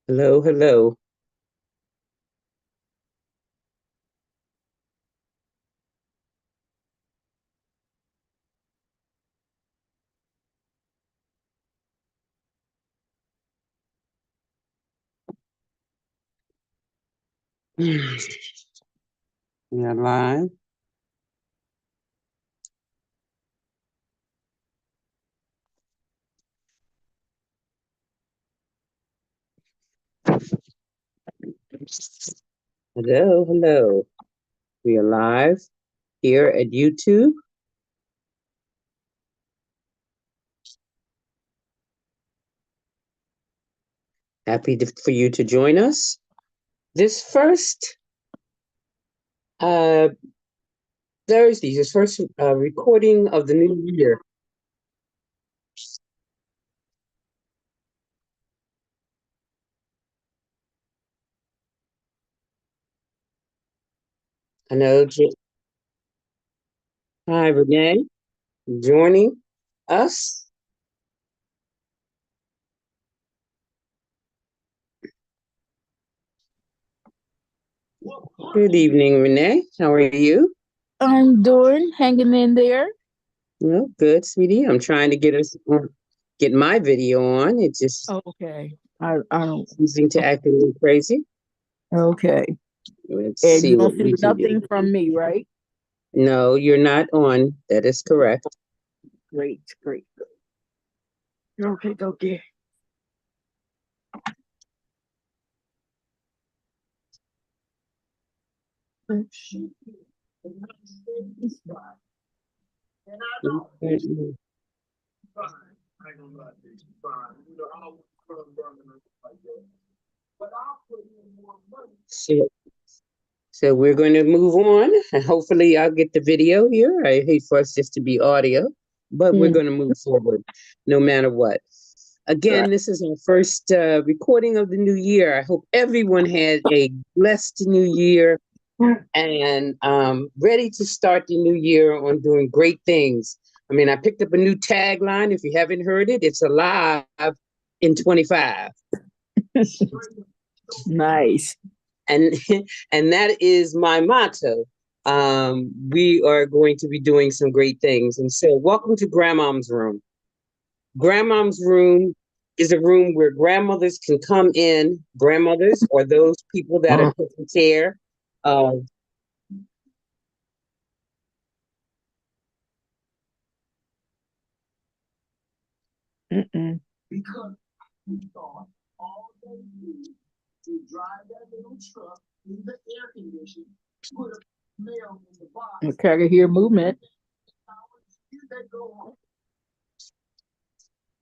Hello, hello. We are live. Hello, hello. We are live here at YouTube. For you to join us. This first Thursday, this first recording of the new year. I know. Hi, Renee, joining us. Good evening, Renee. How are you? I'm hanging in there. Well, good, sweetie. I'm trying to get my video on. It just Okay. I don't. seeming to act a little crazy. Okay. Let's And see you what don't we see can do. nothing from me, right? No, you're not on. That is correct. Great, great. Okay, okay. So, so we're going to move on, and hopefully I'll get the video here. I hate for us just to be audio, but we're going to move forward no matter what. Again, this is our first recording of the new year. I hope everyone had a blessed new year and ready to start the new year on doing great things. I mean, I picked up a new tagline. If you haven't heard it, it's alive in 25. Nice. And and that is my motto. We are going to be doing some great things. And so welcome to Grandmom's Room. Grandmom's Room is a room where grandmothers can come in, grandmothers or those people that are taking care of Because we thought all they do to drive that little truck in the air condition, put a mail in the box. Okay, I can hear movement.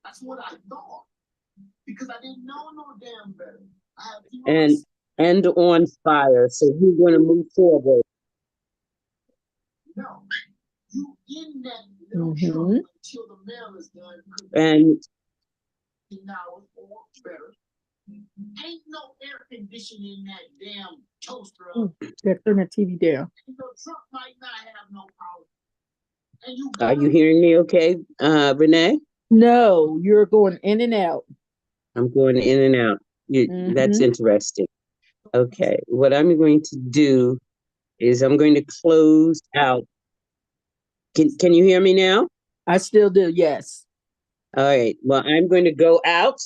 That's what I thought. Because I didn't know no damn better. and on fire. So we're going to move forward. No, you in that little truck until the mail is done. And Hours or better. Ain't no air conditioning in that damn toaster. Turn the TV down. Your truck might not have no power. And are you hearing me okay, Renee? No, you're going in and out. I'm going in and out. That's interesting. Okay, what I'm going to do is I'm going to close out. Can you hear me now? I still do, yes. All right. Well, I'm going to go out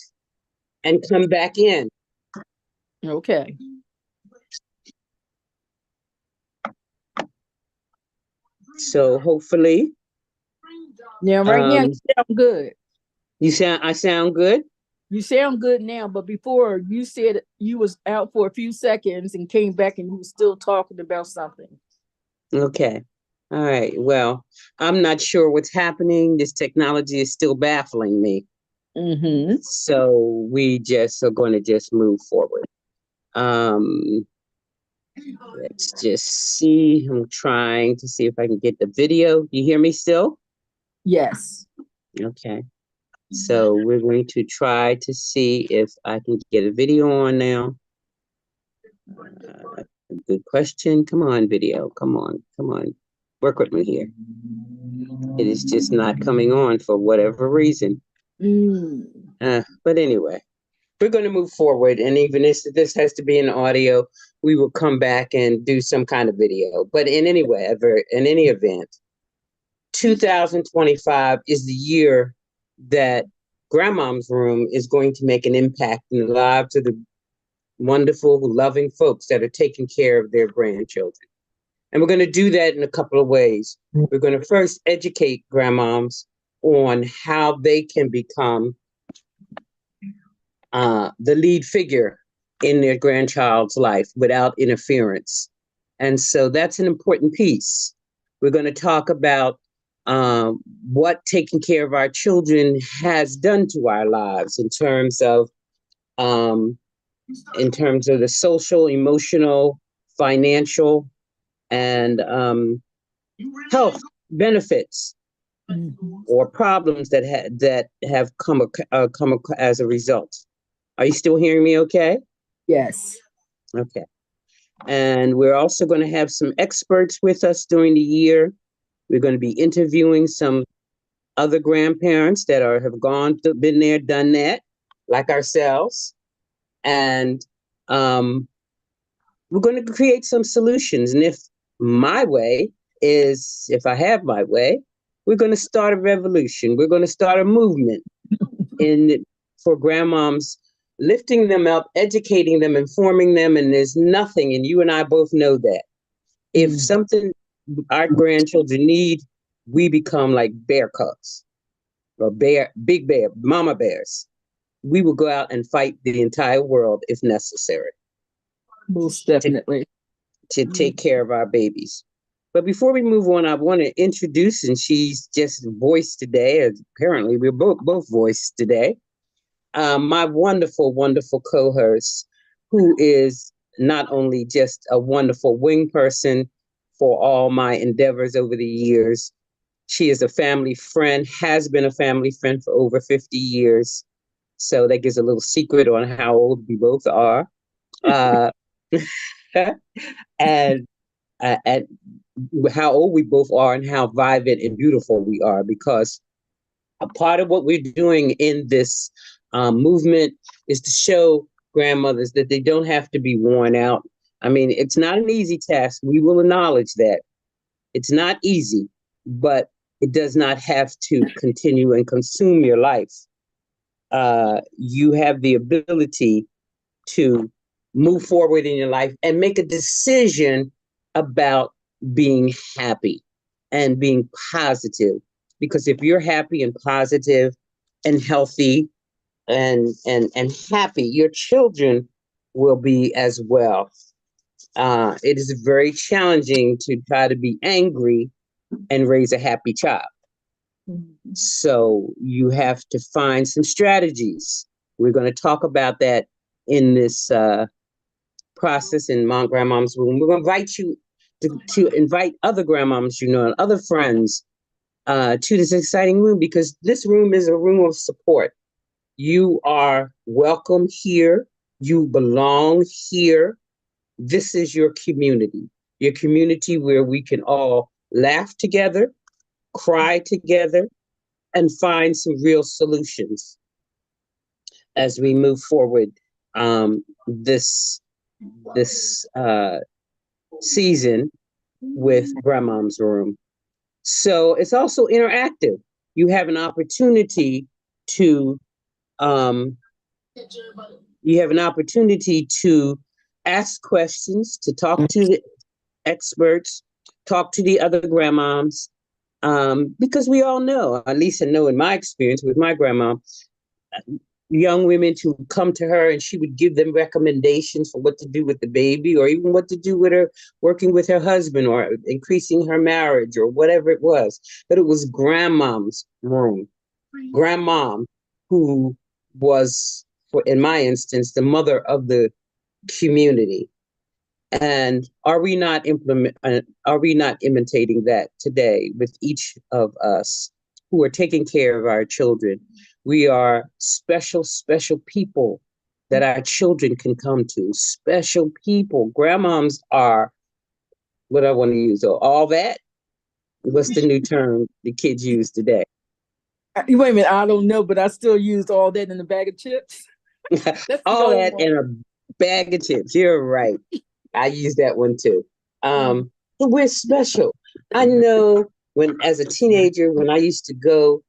and come back in. Okay. So hopefully. Now, right now, you sound good. I sound good? You sound good now, but before you said you was out for a few seconds and came back and you were still talking about something. Okay. All right. Well, I'm not sure what's happening. This technology is still baffling me. So we just are going to just move forward. Let's just see. I'm trying to see if I can get the video. You hear me still? Yes. Okay. So we're going to try to see if I can get a video on now. Good question. Come on, video. Come on. Come on. Work with me here. It is just not coming on for whatever reason. But anyway, we're going to move forward. And even if this has to be an audio, we will come back and do some kind of video. But in any event, 2025 is the year that Grandmom's Room is going to make an impact in the lives of the wonderful, loving folks that are taking care of their grandchildren. And we're going to do that in a couple of ways. We're going to first educate grandmoms on how they can become the lead figure in their grandchild's life without interference. And so that's an important piece. We're going to talk about what taking care of our children has done to our lives in terms of the social, emotional, financial, and health benefits or problems that have come as a result. Are you still hearing me okay? Yes. Okay. And we're also going to have some experts with us during the year. We're going to be interviewing some other grandparents that been there, done that, like ourselves. And we're going to create some solutions. And if I have my way, we're going to start a revolution. We're going to start a movement for grandmoms, lifting them up, educating them, informing them. And there's nothing, and you and I both know that. If something our grandchildren need, we become like bear cubs or big bear, mama bears. We will go out and fight the entire world if necessary. Most definitely. To take care of our babies. But before we move on, I want to introduce, and she's just voiced today, apparently we're both voiced today, my wonderful, wonderful co-host, who is not only just a wonderful wing person for all my endeavors over the years, she is a family friend, has been a family friend for over 50 years. So that gives a little secret on how old we both are. And how old we both are and how vibrant and beautiful we are, because a part of what we're doing in this movement is to show grandmothers that they don't have to be worn out. I mean, it's not an easy task. We will acknowledge that. It's not easy, but it does not have to continue and consume your life. You have the ability to move forward in your life and make a decision about being happy and being positive. Because if you're happy and positive and healthy and happy, your children will be as well. It is very challenging to try to be angry and raise a happy child. So you have to find some strategies. We're going to talk about that in this process in Grandmom's Room. We're going to invite you to invite other grandmoms, and other friends to this exciting room, because this room is a room of support. You are welcome here. You belong here. This is your community where we can all laugh together, cry together, and find some real solutions as we move forward this season with Grandmom's Room. So it's also interactive. You have an opportunity to ask questions, to talk to the experts, talk to the other grandmoms, because we all know, at least I know in my experience with my grandma, young women to come to her and she would give them recommendations for what to do with the baby, or even what to do with her working with her husband or increasing her marriage or whatever it was. But it was Grandmom's Room. Grandmom, who was, in my instance, the mother of the community. And are we not imitating that today with each of us who are taking care of our children? We are special, special people that our children can come to. Special people. Grandmoms are, what I want to use, all that, What's the new term the kids use today? Wait a minute, I don't know, but I still used all that in a bag of chips. That's the All old that one. in a bag of chips. You're right. I use that one too. But we're special. I know when, as a teenager, when I used to go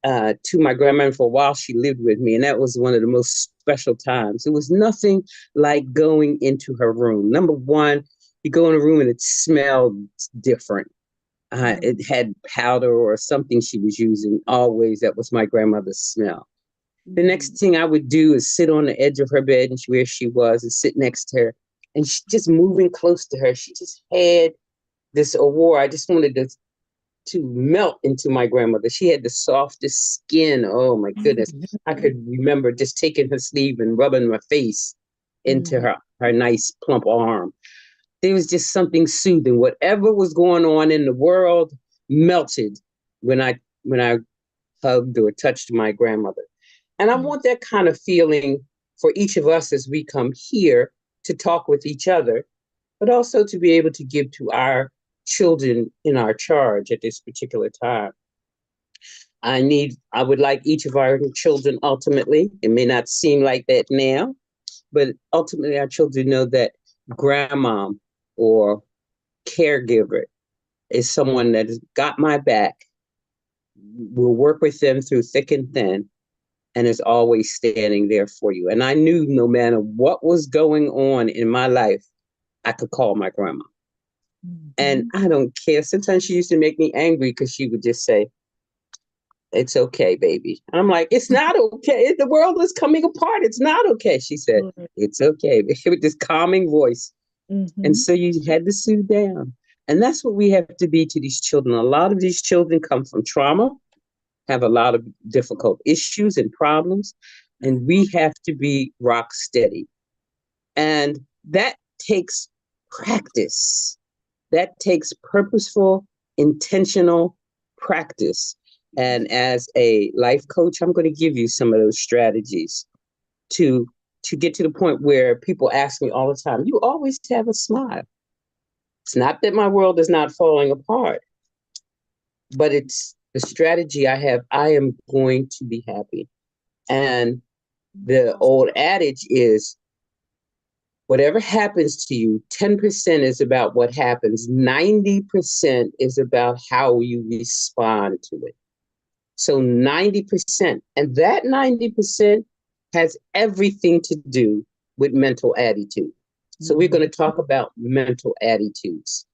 to my grandmother for a while, she lived with me, and that was one of the most special times. It was nothing like going into her room. Number one, you go in a room and it smelled different. It had powder or something she was using. Always, that was my grandmother's smell. The next thing I would do is sit on the edge of her bed and where she was and sit next to her. And she just moving close to her. She just had this aurora. I just wanted to melt into my grandmother. She had the softest skin. Oh my goodness. I could remember just taking her sleeve and rubbing my face into her nice plump arm. There was just something soothing. Whatever was going on in the world melted when I hugged or touched my grandmother. And I want that kind of feeling for each of us as we come here to talk with each other, but also to be able to give to our children in our charge at this particular time. I would like each of our children ultimately, it may not seem like that now, but ultimately our children know that grandma or caregiver is someone that has got my back, will work with them through thick and thin, and is always standing there for you. And I knew no matter what was going on in my life, I could call my grandma. And I don't care. Sometimes she used to make me angry because she would just say, "It's okay, baby." And I'm like, "It's not okay. The world is coming apart. It's not okay." She said, "It's okay." With this calming voice. And so you had to soothe down. And that's what we have to be to these children. A lot of these children come from trauma, have a lot of difficult issues and problems, and we have to be rock steady. And that takes practice. That takes purposeful, intentional practice. And as a life coach, I'm going to give you some of those strategies to get to the point where people ask me all the time, "You always have a smile." It's not that my world is not falling apart, but it's the strategy I have. I am going to be happy. And the old adage is, whatever happens to you, 10% is about what happens. 90% is about how you respond to it. So 90%. And that 90% has everything to do with mental attitude. So we're going to talk about mental attitudes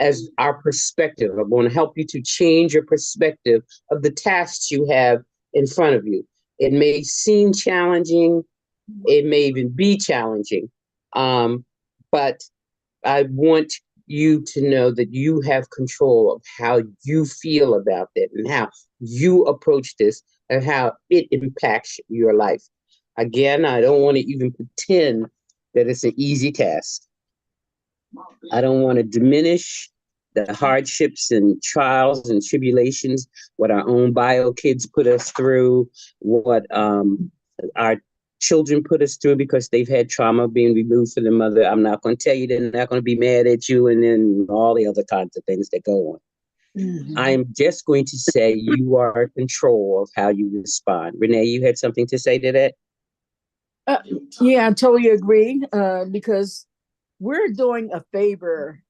as our perspective. I'm going to help you to change your perspective of the tasks you have in front of you. It may seem challenging. It may even be challenging. But I want you to know that you have control of how you feel about that and how you approach this and how it impacts your life. Again, I don't want to even pretend that it's an easy task. I don't want to diminish the hardships and trials and tribulations, what our own bio kids put us through, what our children put us through because they've had trauma being removed from their mother. I'm not going to tell you they're not going to be mad at you and then all the other kinds of things that go on. I'm just going to say you are in control of how you respond. Renee, you had something to say to that? Yeah, I totally agree. Because we're doing a favor.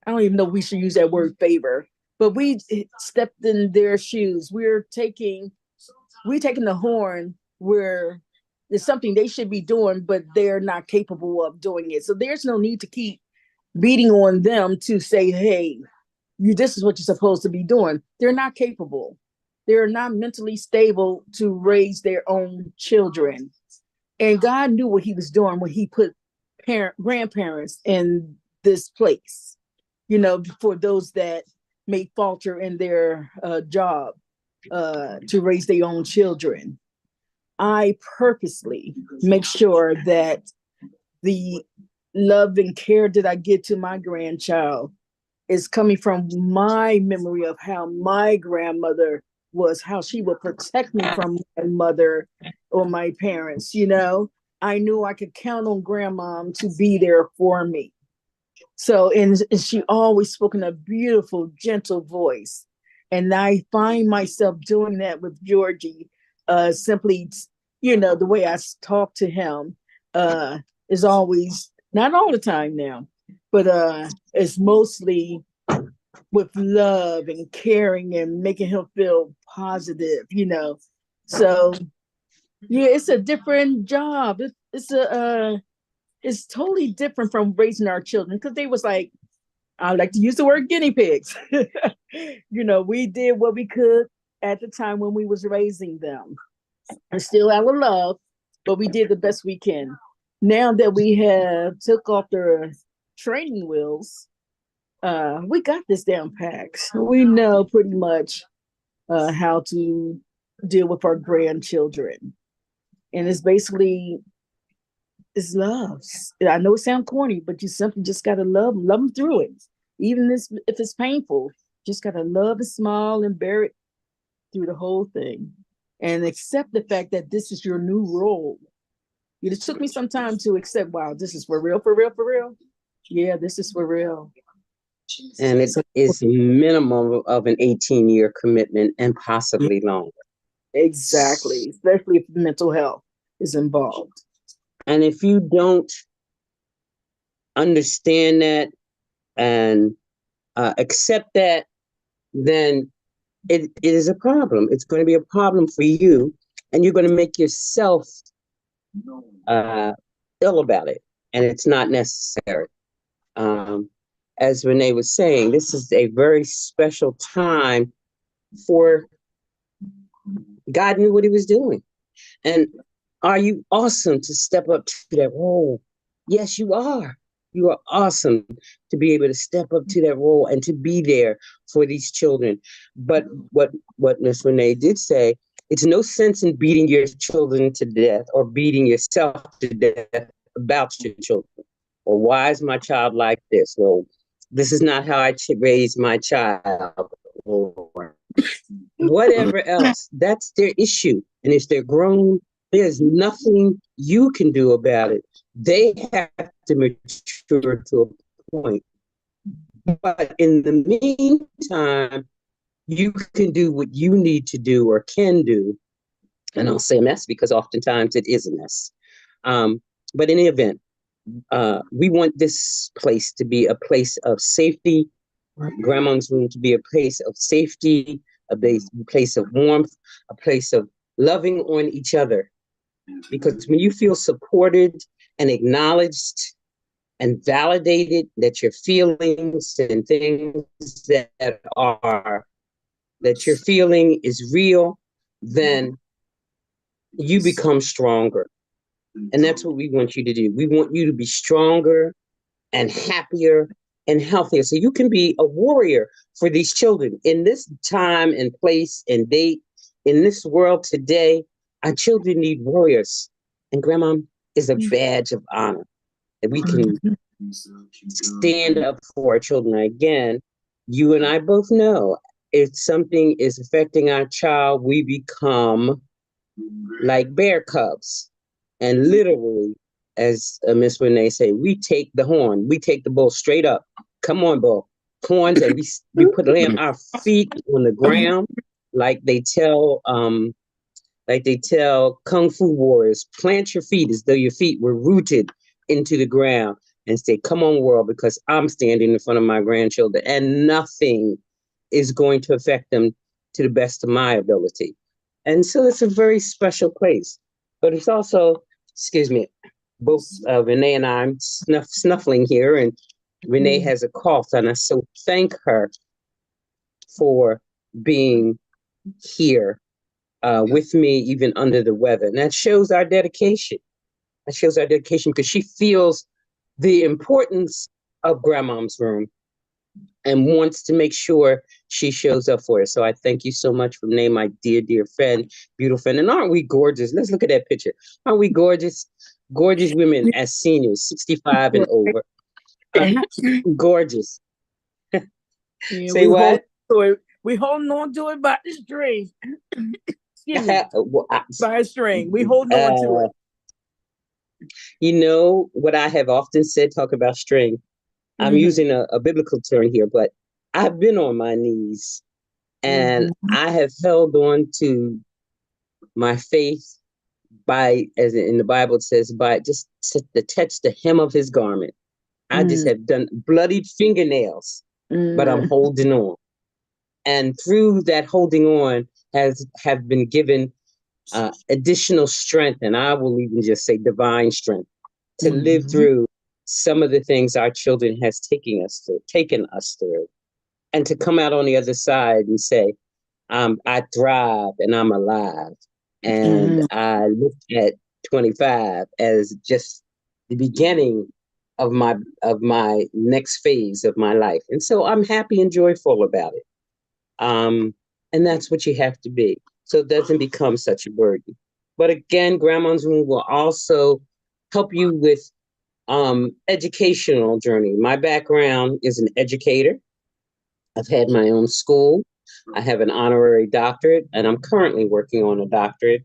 I don't even know if we should use that word favor, but we stepped in their shoes. We're taking the horn where it's something they should be doing, but they're not capable of doing it. So there's no need to keep beating on them to say, "Hey, this is what you're supposed to be doing." They're not capable. They're not mentally stable to raise their own children. And God knew what he was doing when he put grandparents in this place, for those that may falter in their job to raise their own children. I purposely make sure that the love and care that I get to my grandchild is coming from my memory of how my grandmother was, how she would protect me from my mother or my parents. I knew I could count on grandmom to be there for me. So, and she always spoke in a beautiful, gentle voice. And I find myself doing that with Georgie. Simply, the way I talk to him is always, not all the time now, but it's mostly with love and caring and making him feel positive. So yeah, it's a different job. It's totally different from raising our children, because they was like, I like to use the word guinea pigs. We did what we could at the time when we was raising them, and still out of love, but we did the best we can. Now that we have took off the training wheels, we got this down packed. We know pretty much how to deal with our grandchildren, and it's love. I know it sounds corny, but you simply just gotta love them through it. Even if it's painful, just gotta love and smile and bear it through the whole thing. And accept the fact that this is your new role. It just took me some time to accept, wow, this is for real, for real, for real. Yeah, this is for real. And it is minimum of an 18-year commitment and possibly longer. Exactly, especially if mental health is involved. And if you don't understand that and accept that, then it is a problem. It's going to be a problem for you, and you're going to make yourself ill about it, and it's not necessary. As Renee was saying, this is a very special time for God knew what he was doing. And are you awesome to step up to that role? Yes, you are. You are awesome to be able to step up to that role and to be there for these children. But what Miss Renee did say, it's no sense in beating your children to death or beating yourself to death about your children. Or why is my child like this? Well, this is not how I raise my child. Or whatever else, that's their issue. And if they're grown, there's nothing you can do about it. They have to mature to a point. But in the meantime, you can do what you need to do or can do. And I'll say mess because oftentimes it is a mess. But in any event, we want this place to be a place of safety, Grandma's room to be a place of safety, a place of warmth, a place of loving on each other. Because when you feel supported and acknowledged and validated that your feelings and things that you're feeling is real, then you become stronger. And that's what we want you to do. We want you to be stronger and happier and healthier, so you can be a warrior for these children. In this time and place and date, in this world today, our children need warriors. And Grandma is a badge of honor that we can stand up for our children. Again, you and I both know if something is affecting our child, we become like bear cubs. And literally, as Miss Renee say, we take the horn, we take the bull straight up. Come on, bull. Horns, and we put our feet on the ground, like they tell Kung Fu warriors, plant your feet as though your feet were rooted into the ground and say, come on, world, because I'm standing in front of my grandchildren and nothing is going to affect them to the best of my ability. And so it's a very special place. But it's also, excuse me, both Renee and I'm snuffling here, and Renee has a cough, and I so thank her for being here with me, even under the weather. And that shows our dedication. That shows our dedication because she feels the importance of Grandma's room and wants to make sure she shows up for us. So I thank you so much, Renee, my dear, dear friend, beautiful friend. And aren't we gorgeous? Let's look at that picture. Aren't we gorgeous? Gorgeous women as seniors, 65 and over. Gorgeous. Yeah, Say what? We holding on to it by the string. By a string. We holding on to it. You know what I have often said, talk about string. I'm using a biblical term here, but I've been on my knees and I have held on to my faith by, as in the Bible it says, by just to touch the hem of his garment. I just have done bloodied fingernails, but I'm holding on. And through that holding on have been given additional strength, and I will even just say divine strength, to live through some of the things our children has taken us through, and to come out on the other side and say, I thrive and I'm alive. And I looked at 25 as just the beginning of my next phase of my life. And so I'm happy and joyful about it. And that's what you have to be. So it doesn't become such a burden. But again, Grandma's Room will also help you with educational journey. My background is an educator. I've had my own school. I have an honorary doctorate, and I'm currently working on a doctorate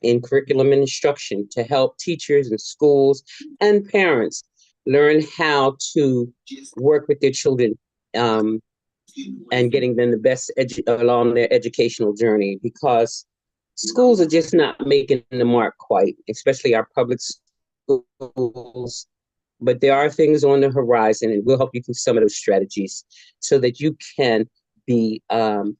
in curriculum and instruction to help teachers and schools and parents learn how to work with their children and getting them the best along their educational journey, because schools are just not making the mark quite, especially our public schools. But there are things on the horizon, and we'll help you through some of those strategies so that you can be an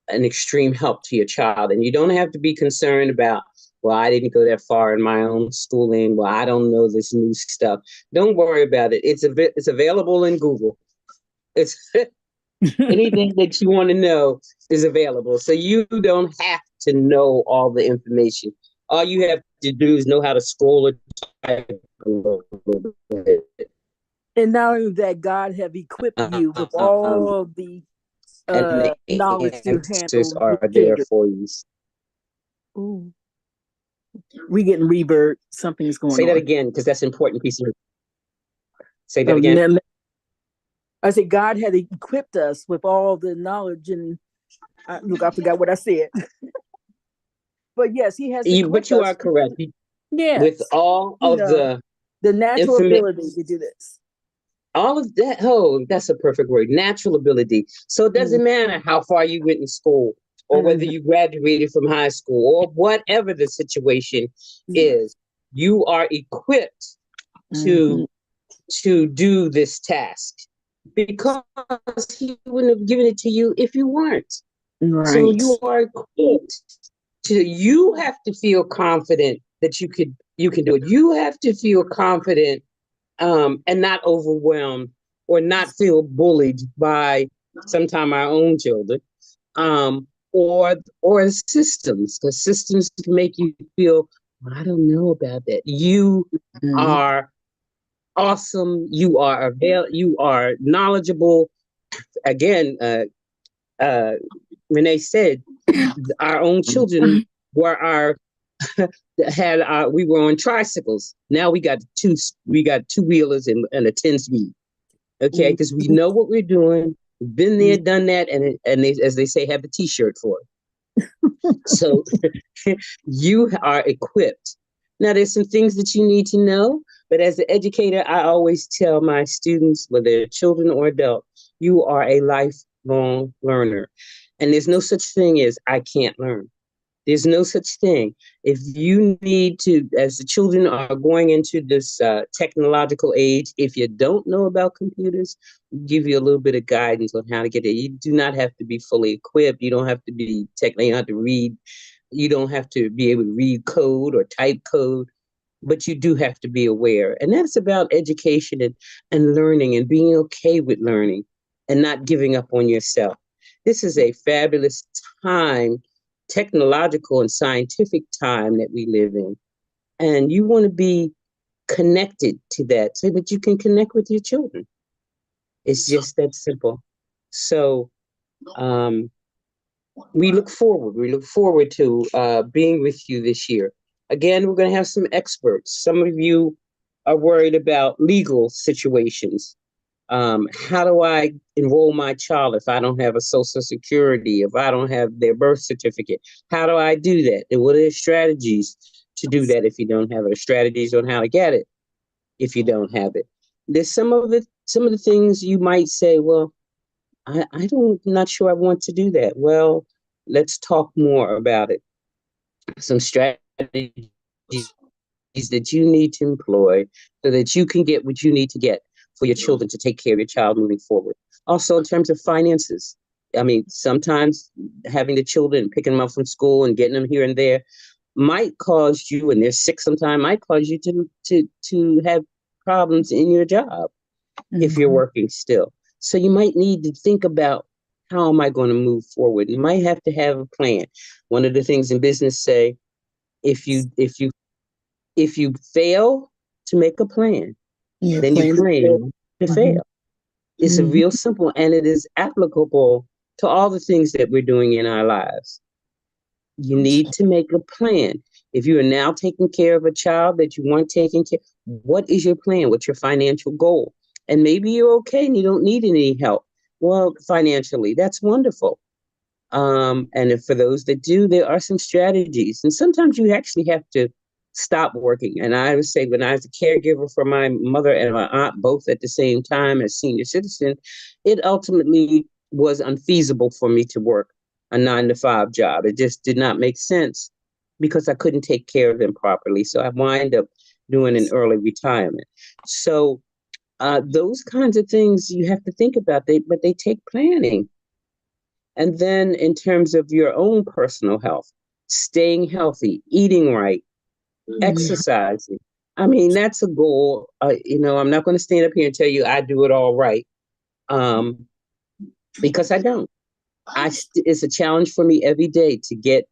extreme help to your child. And you don't have to be concerned about, well, I didn't go that far in my own schooling. Well, I don't know this new stuff. Don't worry about it. It's available in Google. It's anything that you want to know is available. So you don't have to know all the information. All you have to do is know how to scroll or type a little bit. And not only that, God have equipped you with all the knowledge to handle are with there children. for you. Ooh. We getting reverb. Something's going on. Say that again, because that's an important piece of. Say that again. I said God had equipped us with all the knowledge, and look, I forgot what I said. But yes, He has. But you are correct. Yes, with all of the natural ability to do this. All of that. Oh, that's a perfect word. Natural ability. So it doesn't matter how far you went in school, or whether you graduated from high school, or whatever the situation is. You are equipped to do this task, because He wouldn't have given it to you if you weren't. Right. So you are equipped to. You have to feel confident that you can do it. You have to feel confident and not overwhelmed or not feel bullied by sometimes our own children, or systems, because systems can make you feel, I don't know about that. You are awesome. You are knowledgeable. Again, Renee said, our own children were we were on tricycles. Now we got two wheelers and a 10-speed. Okay, because we know what we're doing. We've been there, done that, and they, as they say, have the T-shirt for it. So you are equipped. Now, there's some things that you need to know, but as an educator, I always tell my students, whether they're children or adults, you are a lifelong learner, and there's no such thing as I can't learn. There's no such thing. If you need to, as the children are going into this technological age, if you don't know about computers, we'll give you a little bit of guidance on how to get it. You do not have to be fully equipped. You don't have to be technically, you don't have to read. You don't have to be able to read code or type code, but you do have to be aware. And that's about education and learning and being okay with learning and not giving up on yourself. This is a fabulous time, technological and scientific time that we live in. And you want to be connected to that so that you can connect with your children. It's just that simple. So we look forward to being with you this year. Again, we're going to have some experts. Some of you are worried about legal situations. How do I enroll my child if I don't have a social security, if I don't have their birth certificate? How do I do that? And what are the strategies to do that if you don't have it? Or strategies on how to get it if you don't have it? There's some of the things you might say, well, I don't, not sure I want to do that. Well, let's talk more about it. Some strategies that you need to employ so that you can get what you need to get for your children to take care of your child moving forward. Also, in terms of finances, I mean, sometimes having the children, picking them up from school and getting them here and there might cause you, and they're sick sometime, might cause you to have problems in your job if you're working still. So you might need to think about, how am I going to move forward? You might have to have a plan. One of the things in business say, if you fail to make a plan, then you plan to fail. It's a real simple, and it is applicable to all the things that we're doing in our lives. You need to make a plan. If you are now taking care of a child that you weren't taking care, what is your plan? What's your financial goal? And maybe you're okay and you don't need any help. Well, financially, that's wonderful. And if for those that do, there are some strategies. And sometimes you actually have to stop working. And I would say, when I was a caregiver for my mother and my aunt, both at the same time as senior citizen, it ultimately was unfeasible for me to work a 9-to-5 job. It just did not make sense because I couldn't take care of them properly. So I wind up doing an early retirement. So those kinds of things you have to think about, but they take planning. And then in terms of your own personal health, staying healthy, eating right, exercising. I mean, that's a goal. I'm not going to stand up here and tell you I do it all right, because I don't. It's a challenge for me every day to get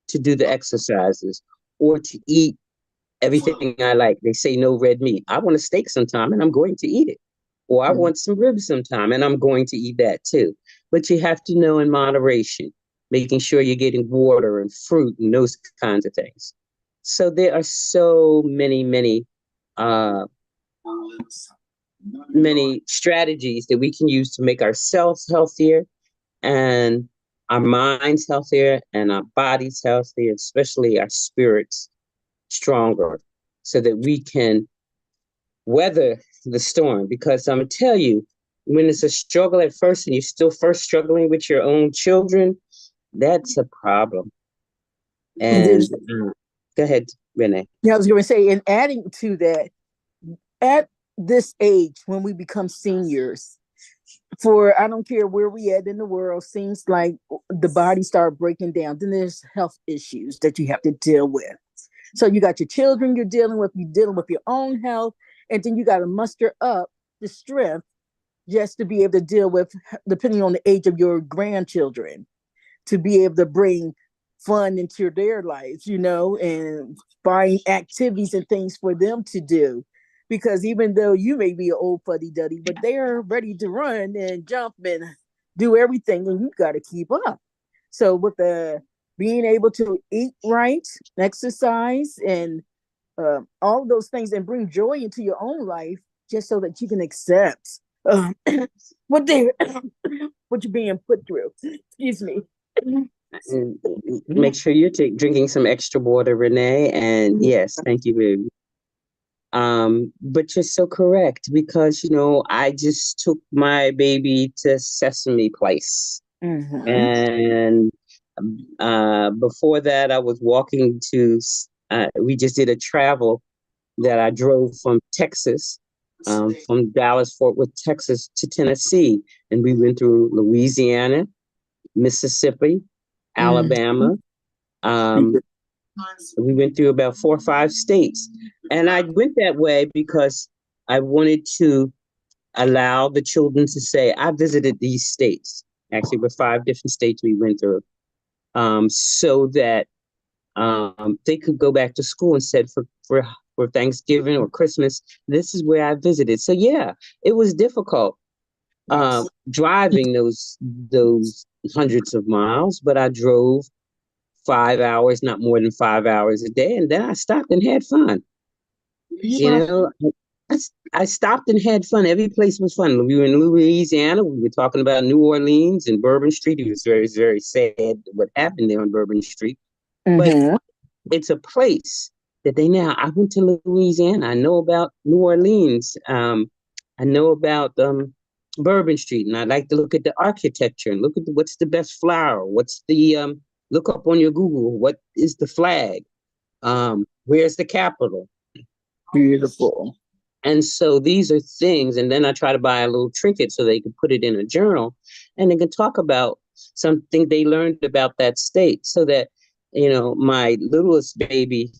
to do the exercises or to eat everything I like. They say no red meat. I want a steak sometime and I'm going to eat it. Or I want some ribs sometime and I'm going to eat that too. But you have to know in moderation, making sure you're getting water and fruit and those kinds of things. So there are so many strategies that we can use to make ourselves healthier and our minds healthier and our bodies healthier, especially our spirits stronger, so that we can weather the storm. Because I'm gonna tell you, when it's a struggle at first and you're still first struggling with your own children, that's a problem. And go ahead, Renee. Yeah, I was going to say, and adding to that, at this age, when we become seniors, for I don't care where we at in the world, seems like the body start breaking down. Then there's health issues that you have to deal with. So you got your children you're dealing with your own health, and then you got to muster up the strength just to be able to deal with, depending on the age of your grandchildren, to be able to bring fun into their lives, and find activities and things for them to do. Because even though you may be an old fuddy-duddy, but they're ready to run and jump and do everything, and you've got to keep up. So with the being able to eat right, exercise, and all of those things, and bring joy into your own life, just so that you can accept what you're being put through. Excuse me. And make sure you're drinking some extra water, Renee. And yes, thank you, baby. But you're so correct, because I just took my baby to Sesame Place, and before that, I was walking to. We just did a travel that I drove from Texas, from Dallas, Fort Worth, Texas to Tennessee, and we went through Louisiana, Mississippi, Alabama. We went through about 4 or 5 states. And I went that way because I wanted to allow the children to say, I visited these states. Actually, with 5 different states we went through, so that they could go back to school and said for Thanksgiving or Christmas, this is where I visited. So yeah, it was difficult driving those hundreds of miles, but I drove 5 hours, not more than 5 hours a day. And then I stopped and had fun. I stopped and had fun. Every place was fun. We were in Louisiana. We were talking about New Orleans and Bourbon Street. It was very, very sad what happened there on Bourbon Street. But it's a place that they now, I went to Louisiana. I know about New Orleans. I know about Bourbon Street, and I like to look at the architecture and look at what's the best flower. What's the look up on your Google. What is the flag? Where's the capital? Beautiful. And so these are things, and then I try to buy a little trinket so they can put it in a journal, and they can talk about something they learned about that state, so that my littlest baby,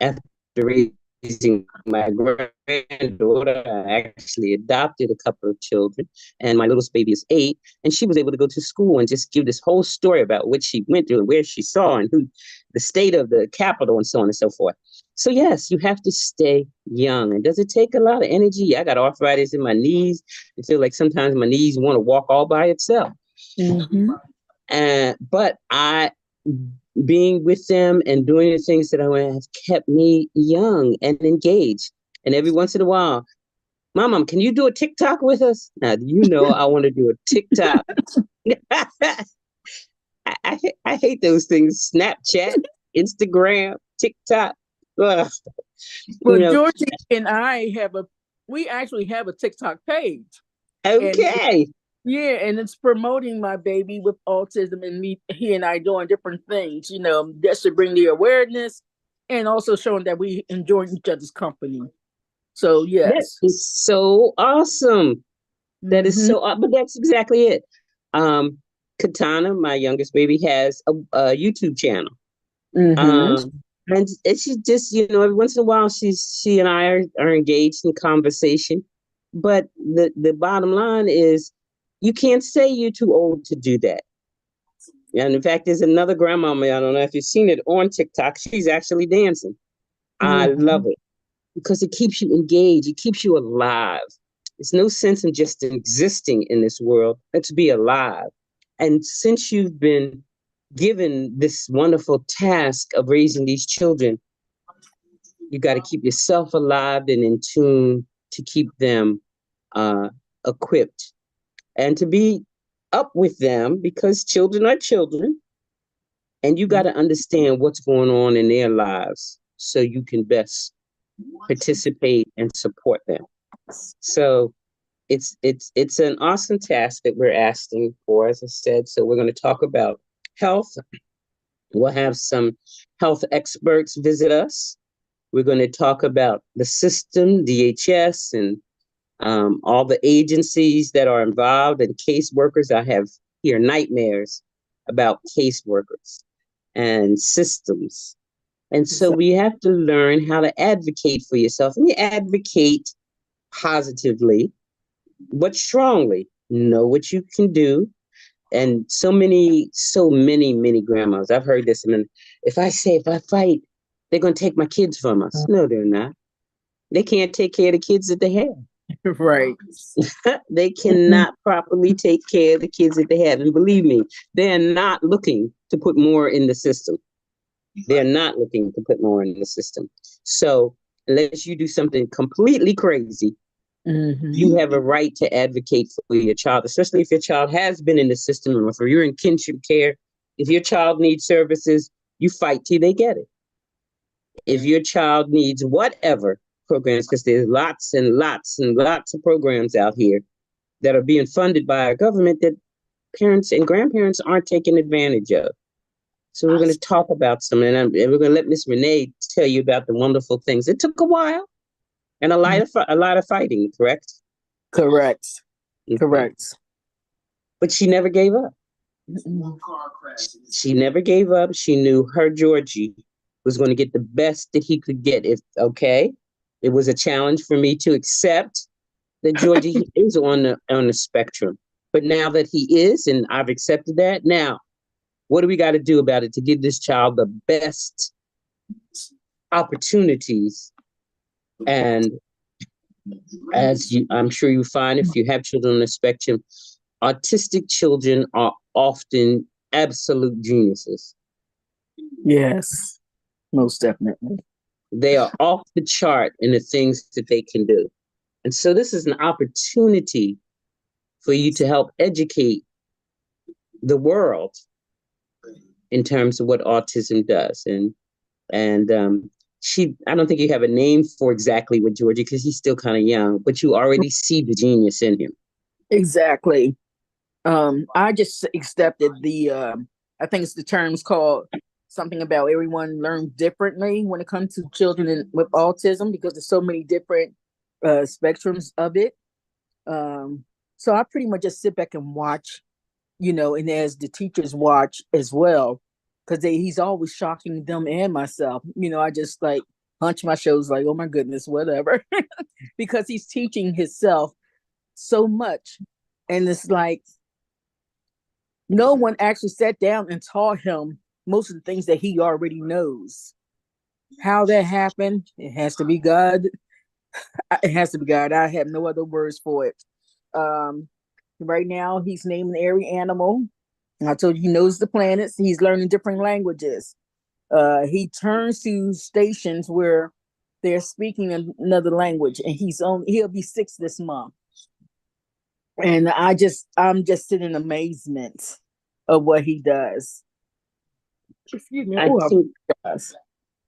after raising my granddaughter, I actually adopted a couple of children, and my littlest baby is 8, and she was able to go to school and just give this whole story about what she went through and where she saw and who, the state of the capital, and so on and so forth. So yes, you have to stay young. And does it take a lot of energy? I got arthritis in my knees. I feel like sometimes my knees want to walk all by itself. Mm-hmm. But being with them and doing the things that I want have kept me young and engaged. And every once in a while, Mom, can you do a TikTok with us? Now, I want to do a TikTok. I hate those things. Snapchat, Instagram, TikTok. Ugh. Well, Georgie and I we actually have a TikTok page. Okay. And it's promoting my baby with autism, and he and I doing different things, that should bring the awareness, and also showing that we enjoy each other's company. So yes. That is so awesome. That is so, but that's exactly it. Katana, my youngest baby, has a YouTube channel. And she just, every once in a while, she and I are engaged in conversation. But the bottom line is, you can't say you're too old to do that. And in fact, there's another grandmama, I don't know if you've seen it on TikTok. She's actually dancing. I love it because it keeps you engaged. It keeps you alive. There's no sense in just existing in this world. Let's be alive. And since you've been given this wonderful task of raising these children, you got to keep yourself alive and in tune to keep them equipped and to be up with them, because children are children, and you got to understand what's going on in their lives so you can best participate and support them. So it's an awesome task that we're asking for, as I said. So we're going to talk about health. We'll have some health experts visit us. We're going to talk about the system, DHS, and all the agencies that are involved, and caseworkers. I have here nightmares about caseworkers and systems. And so we have to learn how to advocate for yourself, and you advocate positively, but strongly. Know what you can do. And so many grandmas, I've heard this. And if I fight, they're going to take my kids from us. No, they're not. They can't take care of the kids that they have. Right. They cannot properly take care of the kids that they have. And believe me, they're not looking to put more in the system. They're not looking to put more in the system. So unless you do something completely crazy, you have a right to advocate for your child, especially if your child has been in the system, or if you're in kinship care. If your child needs services, you fight till they get it. If your child needs whatever programs, because there's lots and lots and lots of programs out here that are being funded by our government that parents and grandparents aren't taking advantage of. So we're going to talk about some, and we're going to let Miss Renee tell you about the wonderful things. It took a while and a lot of fighting, correct? Correct. Okay. Correct. But she never gave up. She never gave up. She knew her Georgie was going to get the best that he could get. It was a challenge for me to accept that Georgie is on the spectrum. But now that he is, and I've accepted that, now what do we got to do about it to give this child the best opportunities? And as I'm sure you find, if you have children on the spectrum, autistic children are often absolute geniuses. Yes, most definitely. They are off the chart in the things that they can do. And so this is an opportunity for you to help educate the world in terms of what autism does. And I don't think you have a name for exactly what Georgie, because he's still kind of young, but you already see the genius in him. Exactly. I just accepted I think it's the terms called something about everyone learns differently when it comes to children with autism, because there's so many different spectrums of it. So I pretty much just sit back and watch, and as the teachers watch as well, because he's always shocking them and myself. I just like hunch my shoulders like, oh my goodness, whatever, because he's teaching himself so much. And it's like no one actually sat down and taught him most of the things that he already knows. How that happened, it has to be God. It has to be God. I have no other words for it. Right now, he's naming every animal. I told you he knows the planets. He's learning different languages. He turns to stations where they're speaking another language, and he'll be 6 this month. And I'm just sitting in amazement of what he does. Excuse me.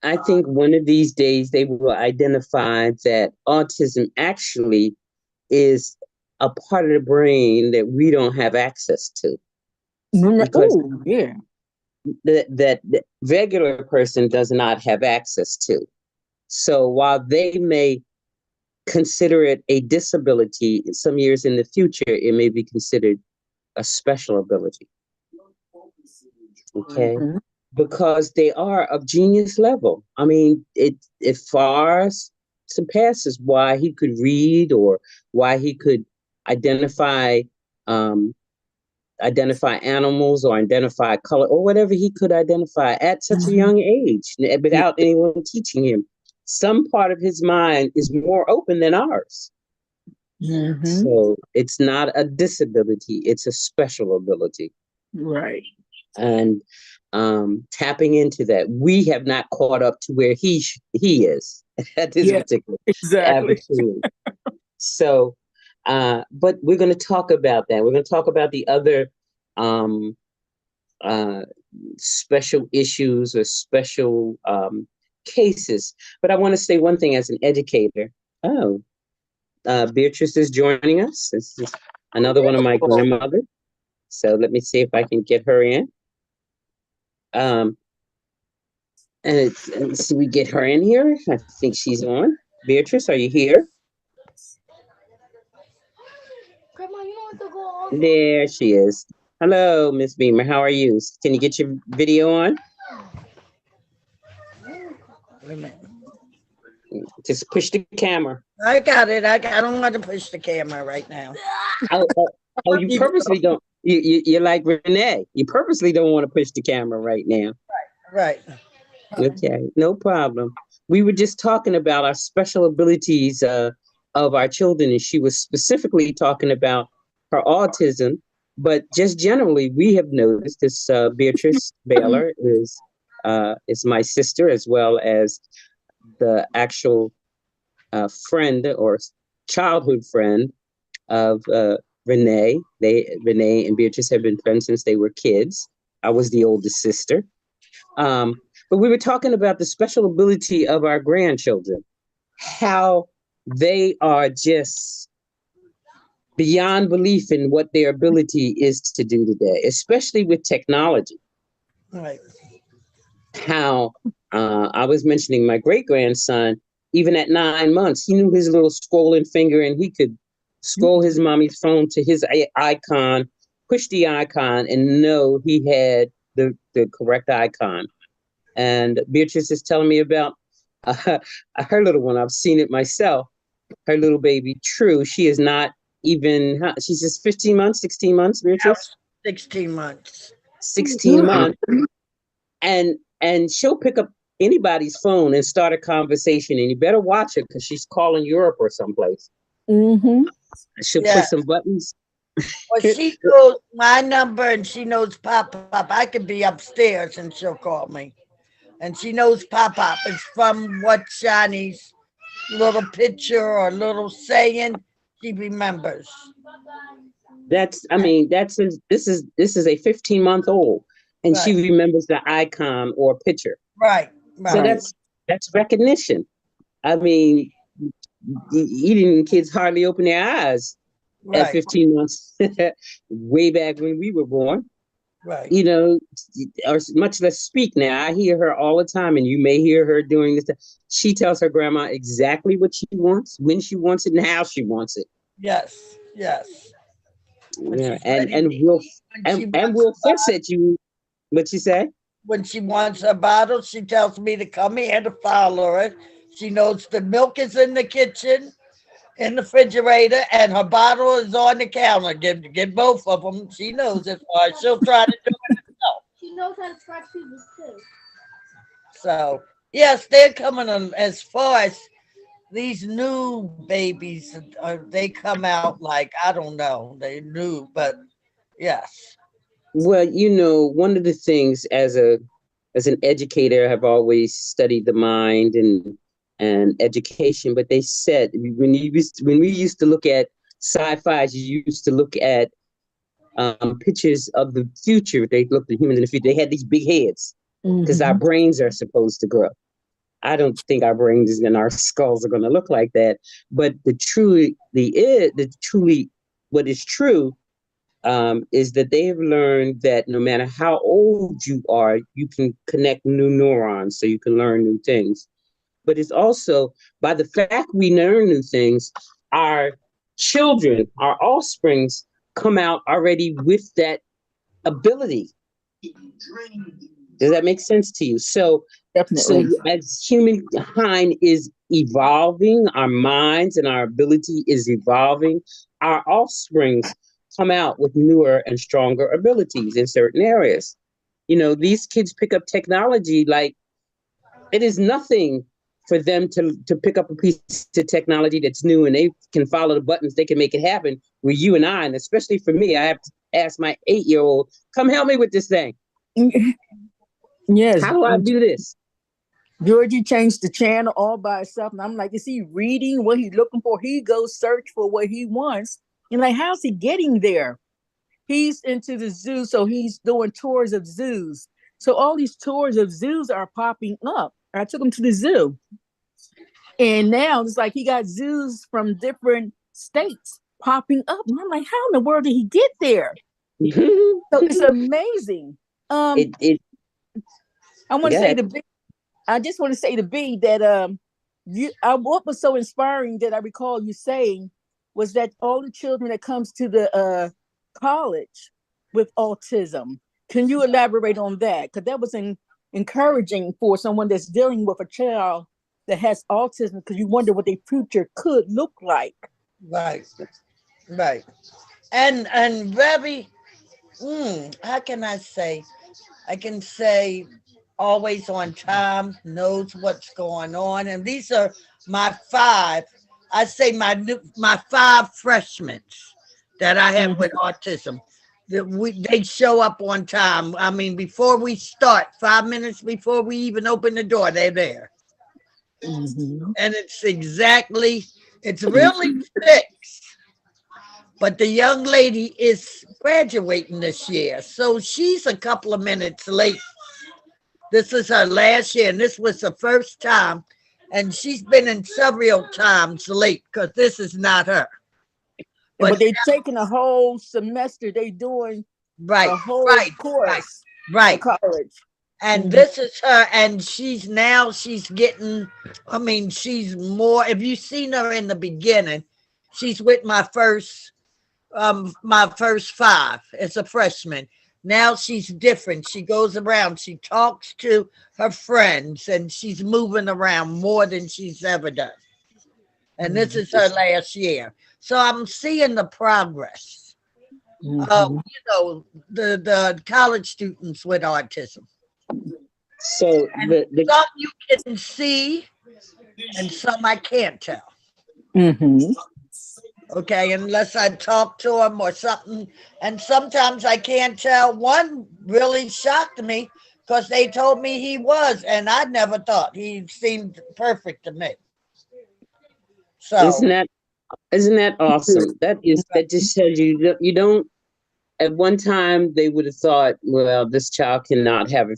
I think one of these days they will identify that autism actually is a part of the brain that we don't have access to. Because that regular person does not have access to. So while they may consider it a disability, some years in the future, it may be considered a special ability. Okay. Mm-hmm. Because they are of genius level. I mean, it far surpasses why he could read or why he could identify animals or identify color or whatever he could identify at such a young age without anyone teaching him. Some part of his mind is more open than ours. Mm-hmm. So it's not a disability, it's a special ability. Right. And tapping into that, we have not caught up to where he is at this particular exactly. So but we're going to talk about that. We're going to talk about the other special issues or special cases. But I want to say one thing as an educator. Beatrice is joining us. This is another one of my grandmothers. So let me see if I can get her in. And so we get her in here. I think she's on. Beatrice, are you here? Grandma, you want to go on? There she is. Hello, Miss Beamer. How are you? Can you get your video on? Wait a minute. Just push the camera. I got it. I don't want to push the camera right now. Oh, you purposely don't. You're like Renee. You purposely don't want to push the camera right now. Right. Okay, no problem. We were just talking about our special abilities of our children, and she was specifically talking about her autism. But just generally, we have noticed this. Beatrice Baylor is my sister, as well as the actual friend or childhood friend of Renee. Renee and Beatrice have been friends since they were kids. I was the oldest sister. But we were talking about the special ability of our grandchildren, how they are just beyond belief in what their ability is to do today, especially with technology. Right. How I was mentioning my great-grandson, even at 9 months, he knew his little scrolling finger and he could scroll his mommy's phone to his icon, push the icon, and know he had the correct icon. And Beatrice is telling me about her little one. I've seen it myself. Her little baby, True. She is not even, she's just 15 months, 16 months, Beatrice? 16 months. 16 months. And she'll pick up anybody's phone and start a conversation. And you better watch her because she's calling Europe or someplace. Mm-hmm. She'll push some buttons. Well, she knows my number and she knows Pop. I could be upstairs and she'll call me. And she knows Pop. It's from what Shani's little picture or little saying she remembers. This is a 15-month-old and she remembers the icon or picture. Right. So That's recognition. I mean, eating kids hardly open their eyes at Right, 15 months, way back when we were born, right. you know, or much less speak now. I hear her all the time, and you may hear her doing this. She tells her grandma exactly what she wants, when she wants it, and how she wants it. Yes, yes. When Yeah, she's ready to and eat, when she and wants we'll a fuss bottle, at you. What you say? when she wants a bottle, she tells me to come here to follow her. She knows the milk is in the kitchen, in the refrigerator, and her bottle is on the counter. Get both of them. She knows it, or she'll try to do it herself. She knows how to scratch people too. So yes, they're coming on. As far as these new babies, they come out like I don't know, they new, but yes, Well, one of the things as an educator, I have always studied the mind and education. But they said when we used to look at sci-fi, you used to look at pictures of the future. They looked at humans in the future. They had these big heads because our Hmm. brains are supposed to grow. I don't think our brains and our skulls are going to look like that. But the truly what is true is that they have learned that no matter how old you are, you can connect new neurons, so you can learn new things. But it's also by the fact we learn new things, our children, our offsprings, come out already with that ability. Does that make sense to you? So Definitely. as humankind is evolving, our minds and our ability is evolving, our offsprings come out with newer and stronger abilities in certain areas. These kids pick up technology like it is nothing for them to pick up a piece of technology that's new and they can follow the buttons, they can make it happen. Where you and I, and especially for me, I have to ask my 8-year-old, come help me with this thing. Yes. How do I do this? Georgie changed the channel all by itself. And I'm like, is he reading what he's looking for? He goes search for what he wants. And like, how's he getting there? He's into the zoo, so he's doing tours of zoos. So all these tours of zoos are popping up. I took him to the zoo. And now it's like he got zoos from different states popping up. And I'm like, how in the world did he get there? So it's amazing. Um, it I want to Go say ahead. to B, I just want to say to B that what was so inspiring that I recall you saying was that all the children that comes to the college with autism. Can you elaborate on that? Because that was encouraging for someone that's dealing with a child that has autism, because you wonder what their future could look like. right, right. And very, how can I say? I can say always on time, knows what's going on, and these are my five. I say my five freshmen that I have with Mm-hmm. autism. They show up on time. I mean, before we start, 5 minutes before we even open the door, they're there, Mm-hmm. and it's really six. But the young lady is graduating this year, so she's a couple of minutes late. This is her last year, and this was the first time. And she's been in several times late because this is not her. But But they taking a whole semester. They doing right, a whole right, right, course of right. college. And Mm-hmm. this is her, and she's getting. I mean, she's more. If you've seen her in the beginning, she's with my first five as a freshman. Now she's different. She goes around, she talks to her friends, and she's moving around more than she's ever done. And this is her last year. So I'm seeing the progress of, Mm-hmm. the college students with autism. So And the some you can see and some I can't tell. Mm-hmm. Okay, unless I talk to him or something. And sometimes I can't tell. One really shocked me because they told me he was, and I never thought he seemed perfect to me. So, isn't that isn't that awesome? That just tells you don't. At one time, they would have thought, well, this child cannot have a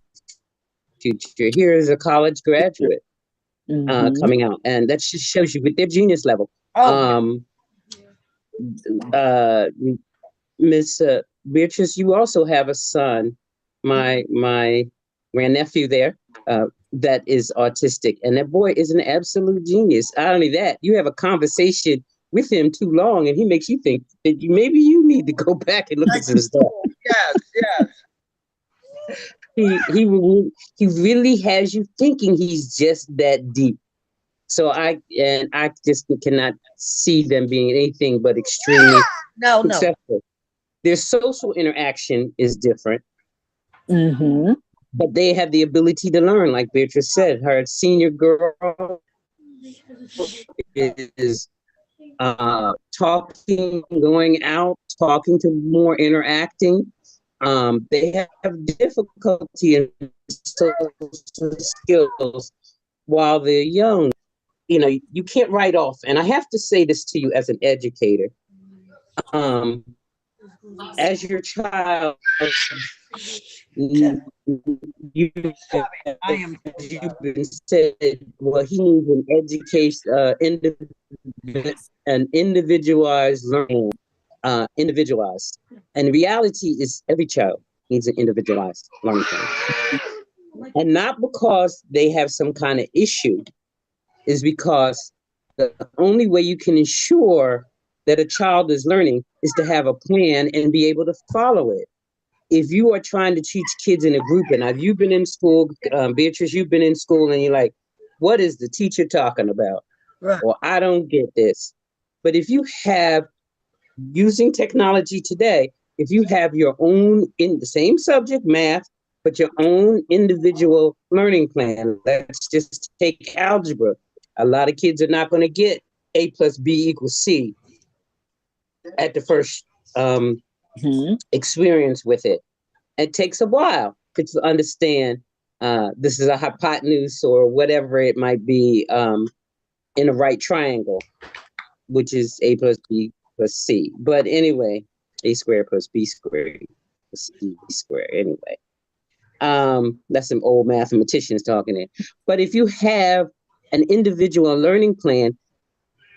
future. Here is a college graduate. Mhm. coming out, and that just shows you with their genius level. Oh, Uh, Miss Beatrice, you also have a son, my grandnephew there, that is autistic, and that boy is an absolute genius. Not only that, you have a conversation with him too long, and he makes you think that maybe you need to go back and look at some stuff. yes, yes. He really has you thinking he's just that deep. So I just cannot see them being anything but extremely No, no. successful. Their social interaction is different, Mhm. but they have the ability to learn. Like Beatrice said, her senior girl is talking, going out, talking to more, interacting. They have difficulty in social skills while they're young. You know, you can't write off. And I have to say this to you as an educator. Um, as your child, you, I am. you've been said, well, he needs an education, an individualized learning, individualized. And reality is every child needs an individualized learning plan. And not because they have some kind of issue, is because the only way you can ensure that a child is learning is to have a plan and be able to follow it. If you are trying to teach kids in a group, and have you been in school, Beatrice, you've been in school and you're like, what is the teacher talking about? Right. Or I don't get this. But if you have, using technology today, if you have your own, in the same subject, math, but your own individual learning plan, let's just take algebra. A lot of kids are not going to get A plus B equals C at the first Mhm. experience with it. It takes a while to understand this is a hypotenuse or whatever it might be in a right triangle, which is A plus B plus C. But anyway, A squared plus B squared plus C squared. Anyway, that's some old mathematicians talking there. But if you have an individual learning plan,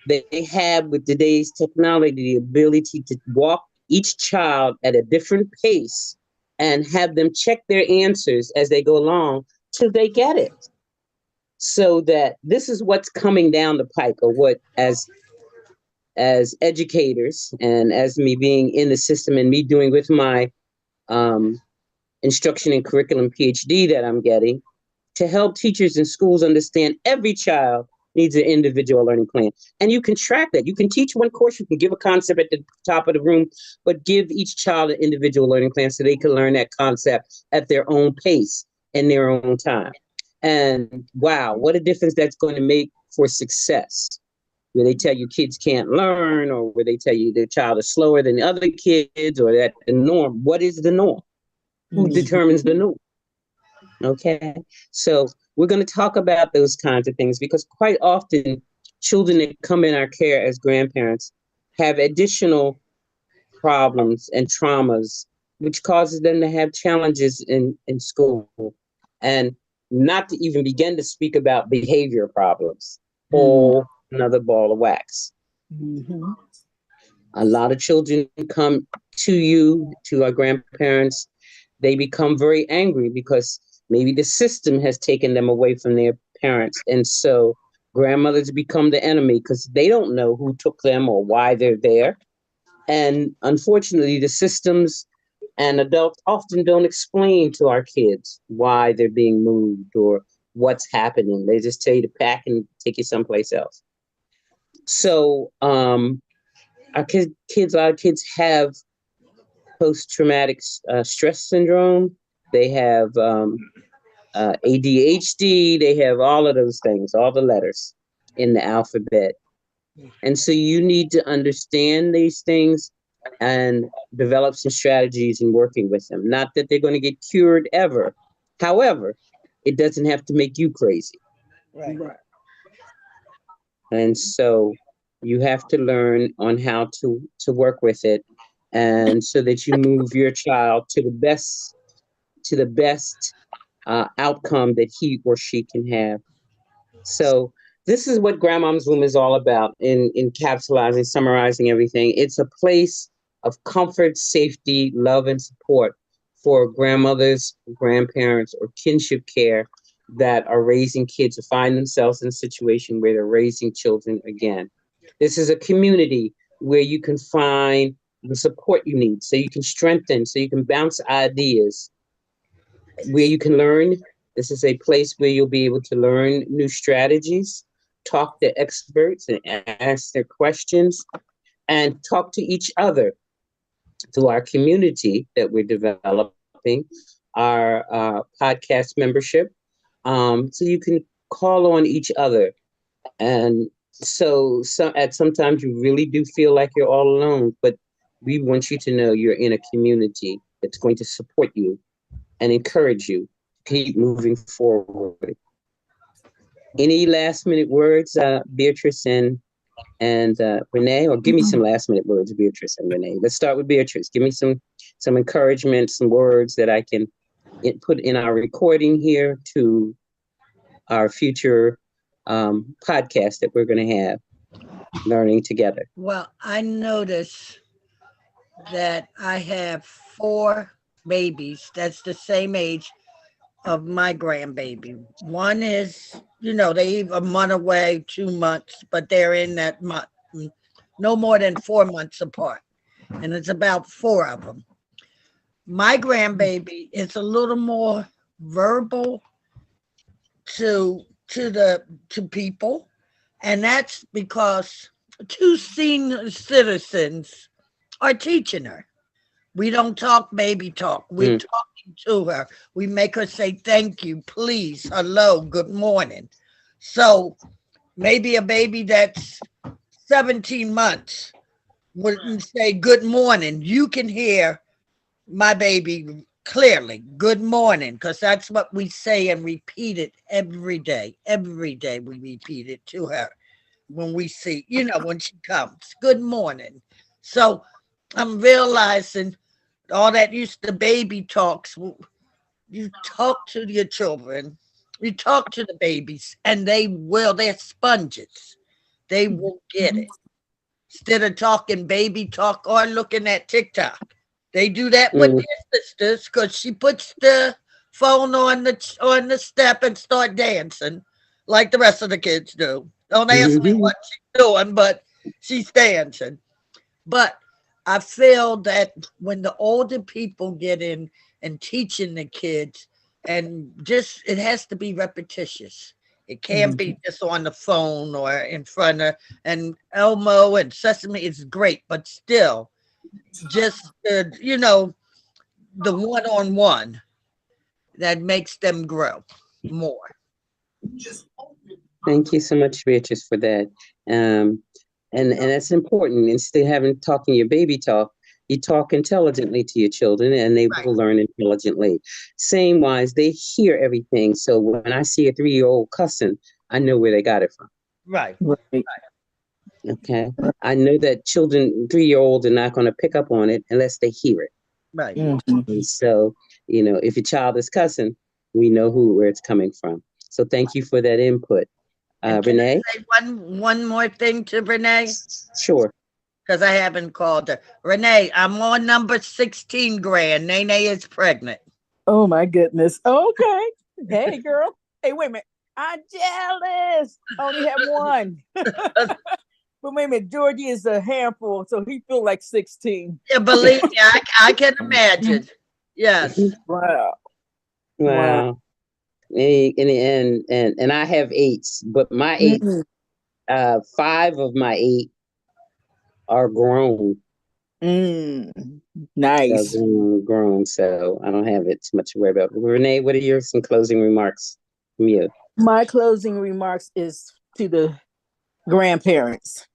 they have with today's technology the ability to walk each child at a different pace and have them check their answers as they go along till they get it. So that this is what's coming down the pike, or what as educators and as me being in the system and me doing with my um, instruction and curriculum PhD that I'm getting, to help teachers and schools understand every child needs an individual learning plan. And you can track that. You can teach one course, you can give a concept at the top of the room, but give each child an individual learning plan so they can learn that concept at their own pace in their own time. And wow, what a difference that's going to make for success. Where they tell you kids can't learn, or where they tell you the child is slower than other kids, or that the norm. What is the norm? Who determines the norm? Okay. So we're going to talk about those kinds of things, because quite often children that come in our care as grandparents have additional problems and traumas, which causes them to have challenges in school. And not to even begin to speak about behavior problems. Whole another ball of wax. Mhm. A lot of children come to you, to our grandparents. They become very angry because maybe the system has taken them away from their parents. And so grandmothers become the enemy because they don't know who took them or why they're there. And unfortunately, the systems and adults often don't explain to our kids why they're being moved or what's happening. They just tell you to pack and take you someplace else. So a lot of kids have post-traumatic stress syndrome. They have ADHD. They have all of those things, all the letters in the alphabet. And so you need to understand these things and develop some strategies in working with them. Not that they're going to get cured ever. However, it doesn't have to make you crazy. Right. Right. And so you have to learn on how to work with it, and so that you move your child to the best outcome that he or she can have. So this is what Grandmom's Room is all about in encapsulating, summarizing everything. It's a place of comfort, safety, love, and support for grandmothers, grandparents, or kinship care that are raising kids or find themselves in a situation where they're raising children again. This is a community where you can find the support you need so you can strengthen, so you can bounce ideas, where you can learn. This is a place where you'll be able to learn new strategies, talk to experts and ask their questions, and talk to each other through our community that we're developing, our podcast membership. So you can call on each other. And so at sometimes you really do feel like you're all alone, but we want you to know you're in a community that's going to support you and encourage you to keep moving forward. Any last minute words, Beatrice and Renee, or give me some last minute words, Beatrice and Renee. Let's start with Beatrice. Give me some encouragement, some words that I can put in our recording here to our future podcast that we're going to have, learning together. Well, I notice that I have 4 babies that's the same age of my grandbaby. One is, they a month away, 2 months, but they're in that month, no more than 4 months apart. And it's about 4 of them. My grandbaby is a little more verbal to people, and that's because 2 senior citizens are teaching her. We don't talk baby talk. We're talking to her. We make her say thank you, please, hello, good morning. So maybe a baby that's 17 months wouldn't say good morning. You can hear my baby clearly, good morning, because that's what we say and repeat it every day. Every day we repeat it to her when we see, when she comes, good morning. So I'm realizing all that used to baby talks. You talk to your children, you talk to the babies, and they're sponges. They will get it. Instead of talking baby talk or looking at TikTok. They do that with their sisters because she puts the phone on the step and start dancing like the rest of the kids do. Don't ask me what she's doing, but she's dancing. But I feel that when the older people get in and teaching the kids, and just it has to be repetitious. It can't be just on the phone or in front of, and Elmo and Sesame is great, but still, just the one-on-one that makes them grow more. Thank you so much, Beatrice, for that. And that's important. Instead of having talking your baby talk, you talk intelligently to your children, and they will learn intelligently. Same wise, they hear everything. So when I see a 3-year-old cussing, I know where they got it from. Right. Okay. I know that children, 3-year-olds, are not going to pick up on it unless they hear it. Right. And so, if your child is cussing, we know where it's coming from. So thank you for that input. Renee? Can I say one more thing to Renee? Sure. Because I haven't called her. Renee, I'm on number 16 grand. Nene is pregnant. Oh my goodness. Okay. Hey girl. Hey, wait a minute. I'm jealous. I only have one. But wait a minute, Georgie is a handful, so he feel like 16. Yeah, believe me, I can imagine. Yes. Wow. And I have 8s, but my 8, 5 of my 8 are grown. Nice. Grown, so I don't have it too much to worry about. Renee, what are some closing remarks from you? My closing remarks is to the grandparents.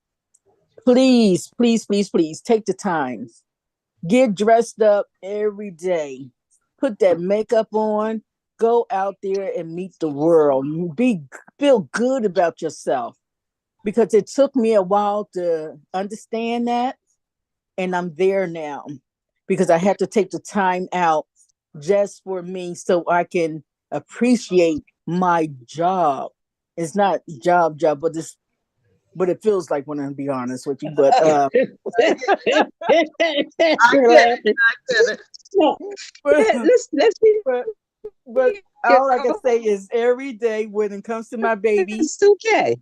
Please, please, please, please take the time. Get dressed up every day. Put that makeup on. Go out there and meet the world. Feel good about yourself. Because it took me a while to understand that. And I'm there now. Because I had to take the time out just for me so I can appreciate my job It's not job, but it feels like one, to be honest with you. But I You're get it. laughing. I get it. but, Let's be but but all I can say is every day when it comes to my baby, it's okay.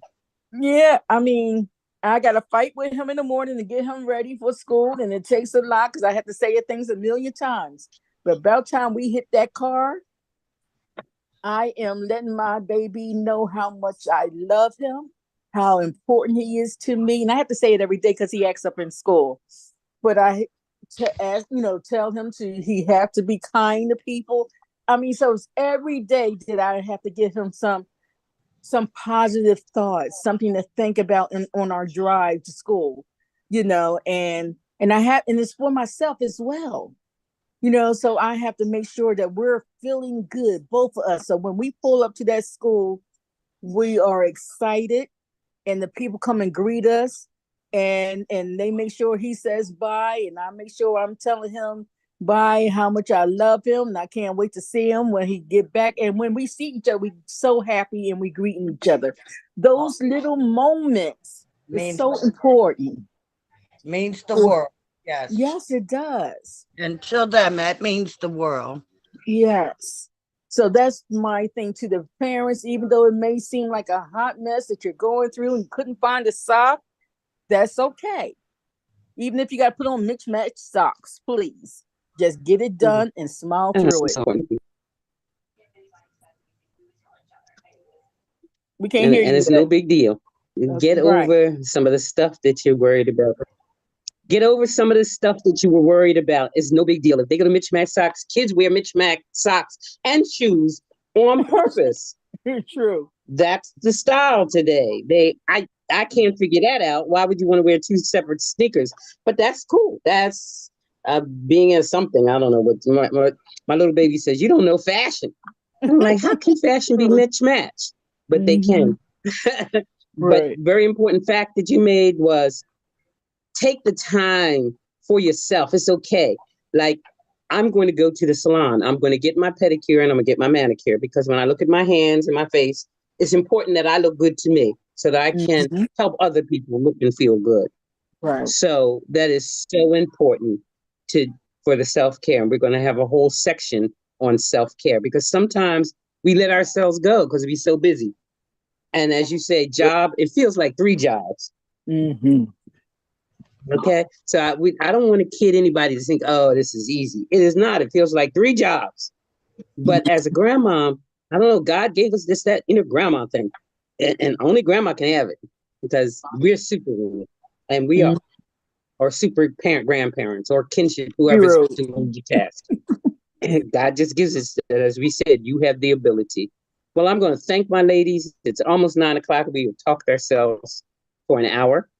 yeah, I mean, I got to fight with him in the morning to get him ready for school, and it takes a lot because I have to say things a million times. But about time we hit that car, I am letting my baby know how much I love him, how important he is to me, and I have to say it every day because he acts up in school. But I to ask, tell him he have to be kind to people. I mean, so it's every day that I have to give him some positive thoughts, something to think about on our drive to school, and it's for myself as well, so I have to make sure that we're feeling good, both of us. So when we pull up to that school, we are excited and the people come and greet us and they make sure he says bye and I make sure I'm telling him bye, how much I love him, and I can't wait to see him when he get back. And when we see each other, we so happy and we greeting each other. Those little moments is so important. Means the world. Yes. Yes, it does. Until then, that means the world. Yes. So that's my thing to the parents, even though it may seem like a hot mess that you're going through and you couldn't find a sock, that's okay. Even if you got to put on mismatched socks, please just get it done and smile through it. We can't hear you. And it's no big deal. Get right. over some of the stuff that you're worried about. Get over some of the stuff that you were worried about. It's no big deal. If they go to mismatched socks, kids wear mismatched socks and shoes on purpose. True. That's the style today. I can't figure that out. Why would you want to wear two separate sneakers? But that's cool. That's being as something. I don't know what my little baby says. You don't know fashion. I'm like, how can fashion be mismatched? But they can. But right. very important fact that you made was take the time for yourself. It's okay. Like, I'm going to go to the salon. I'm going to get my pedicure and I'm going to get my manicure because when I look at my hands and my face, it's important that I look good to me so that I can help other people look and feel good. Right. So that is so important for the self-care. And we're going to have a whole section on self-care because sometimes we let ourselves go because we're so busy. And as you say, job, it feels like 3 jobs. Okay, so I don't want to kid anybody to think, oh, this is easy. It is not. It feels like 3 jobs. But as a grandma, I don't know, God gave us that inner grandma thing. And only grandma can have it because we're superwomen and we are or super parent, grandparents or kinship, whoever's doing the task. God just gives us that. As we said, you have the ability. Well, I'm going to thank my ladies. It's almost 9 o'clock. We have talked ourselves for an hour.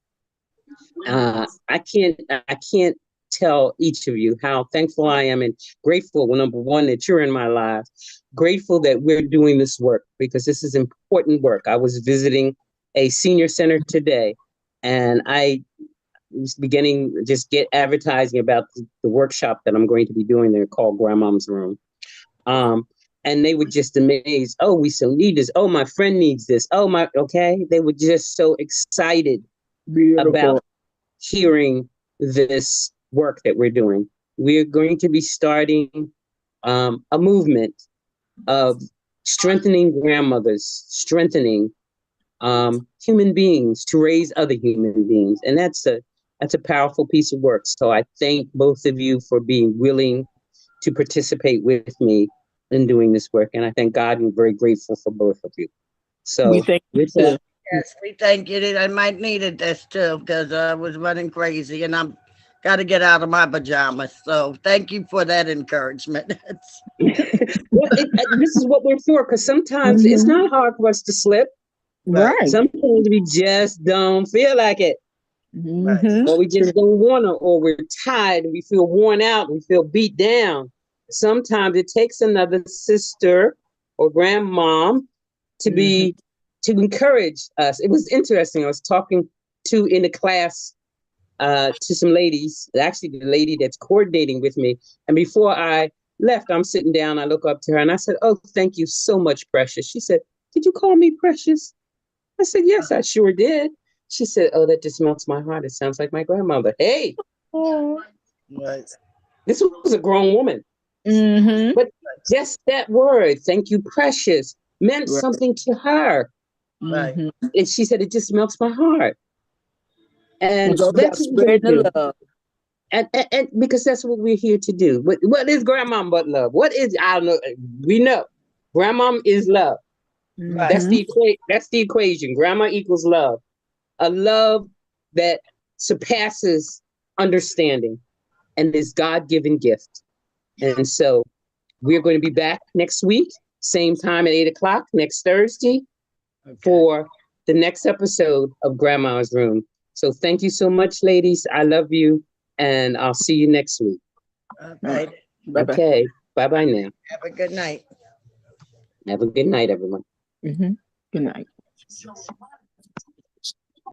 I can't tell each of you how thankful I am and grateful, well, number one, that you're in my life, grateful that we're doing this work because this is important work. I was visiting a senior center today and I was beginning just get advertising about the workshop that I'm going to be doing there called Grandmom's Room. And they were just amazed. Oh, we so need this. Oh, my friend needs this. Oh, okay. They were just so excited about hearing this work that we're doing. We're going to be starting a movement of strengthening grandmothers, strengthening human beings to raise other human beings. And that's a powerful piece of work. So I thank both of you for being willing to participate with me in doing this work. And I thank God and very grateful for both of you. So we thank you too. Yes, we thank you. I might needed this too because I was running crazy and I'm got to get out of my pajamas. So thank you for that encouragement. Well, this is what we're for because sometimes it's not hard for us to slip. Right. Sometimes we just don't feel like it. Or we just don't want to, or we're tired, we feel worn out, we feel beat down. Sometimes it takes another sister or grandmom to encourage us. It was interesting. I was talking in the class to some ladies, actually the lady that's coordinating with me. And before I left, I'm sitting down, I look up to her and I said, oh, thank you so much, Precious. She said, did you call me Precious? I said, yes, I sure did. She said, oh, that just melts my heart. It sounds like my grandmother. Hey, Right. this was a grown woman. Mm-hmm. But just that word, thank you, precious, meant Right. something to her. Right. Mm-hmm. And she said, it just melts my heart. And It's all that's about what we're going spreading to the do. love. And because that's what we're here to do. What is grandma but love? What is, I don't know. We know grandma is love. Right. That's Mhm. that's the equation. Grandma equals love. A love that surpasses understanding and is God-given gift. And so we're going to be back next week, same time at 8 o'clock next Thursday Okay. for the next episode of Grandma's Room. So thank you so much, ladies. I love you, and I'll see you next week. All right. Bye-bye. Okay, bye-bye now. Have a good night. Have a good night, everyone. Mm-hmm. Good night. So